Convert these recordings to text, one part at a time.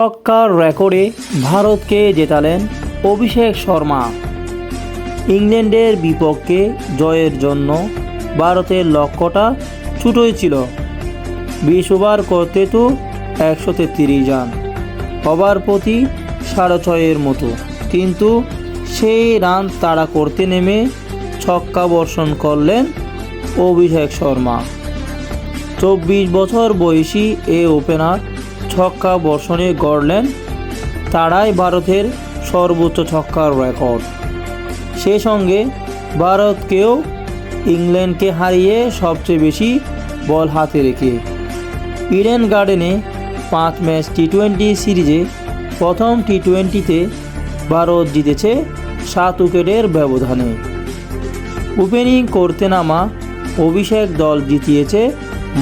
ছক্কার রেকর্ডে ভারতকে জেতালেন অভিষেক শর্মা। ইংল্যান্ডের বিপক্ষে জয়ের জন্য ভারতের লক্ষ্যটা ছোটই ছিল। 20 ওভার করতে তো 133 রান, ওভার প্রতি 6.5 মতো, কিন্তু সেই রান তাড়া করতে নেমে ছক্কা বর্ষণ করলেন অভিষেক শর্মা। 24 বছর বয়সী এই ওপেনার ছক্কা বর্ষণে গড়লেন তাড়াই ভারতের সর্বোচ্চ ছক্কার রেকর্ড। সে সঙ্গে ভারতকেও ইংল্যান্ডকে হারিয়ে সবচেয়ে বেশি বল হাতে রেখে ইডেন গার্ডেনে 5 ম্যাচ টি-20 সিরিজে প্রথম টি-20তে ভারত জিতেছে 7 উইকেটের ব্যবধানে। ওপেনিং করতে নামা অভিষেক দল জিতিয়েছে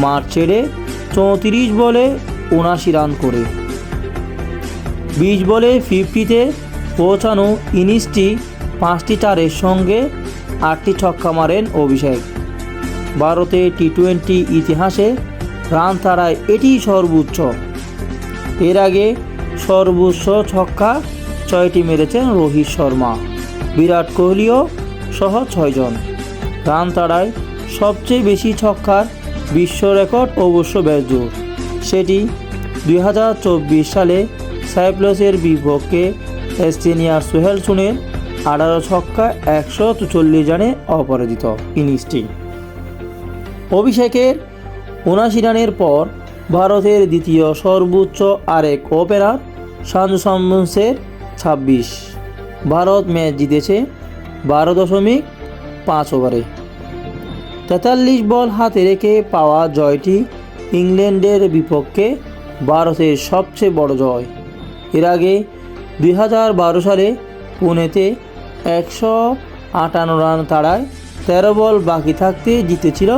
মাঠ ছেড়ে 34 বলে 79 রান করে। 20 বলে 50-তে পৌঁছানো ইনিংসটি 5টি চারের সঙ্গে 8টি ছক্কা মারেন অভিষেক। ভারতের টি-20 ইতিহাসে রান তাড়ায় এটি সর্বোচ্চ। এর আগে সর্বোচ্চ ছক্কা 6টি মেরেছেন রোহিত শর্মা, বিরাট কোহলিও সহ 6 জন। রান তাড়ায় সবচেয়ে বেশি ছক্কার বিশ্ব রেকর্ড অবশ্য বেশ জোর। সেটি 2024 সালে সাইপ্রাসের বিপক্ষে অস্ট্রেলিয়ার সোহেল সুনের 18 ছক্কা 144 রানে অপরাজিত ইনিংসটি। অভিষেকের 79 রানের পর ভারতের দ্বিতীয় সর্বোচ্চ আরেক ওপেনার সঞ্জু স্যামসনের 26। ভারত ম্যাচ জিতেছে 12.5 ওভারে। 43 বল হাতে রেখে পাওয়া জয়টি ইংল্যান্ডের বিপক্ষে ভারতের সবচেয়ে বড় জয়। এর আগে 2012 সালে পুনেতে 158 রান তাড়ায় 13 বল বাকি থাকতে জিতেছিল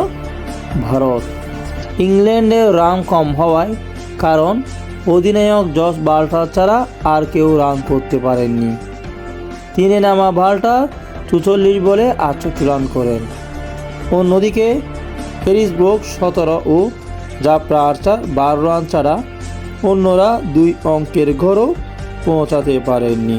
ভারত। ইংল্যান্ডের রান কম হওয়ায় কারণ অধিনায়ক জস বাটলার ছাড়া আর কেউ রান করতে পারেননি। তিনে নামা বাটলার 44 বলে 68 রান করেন। অন্যদিকে হ্যারিস ব্রুকস 17 ও জাফরা আর্চার 12 রান ছাড়া অন্যরা 2 অঙ্কের ঘরও পৌঁছাতে পারেননি।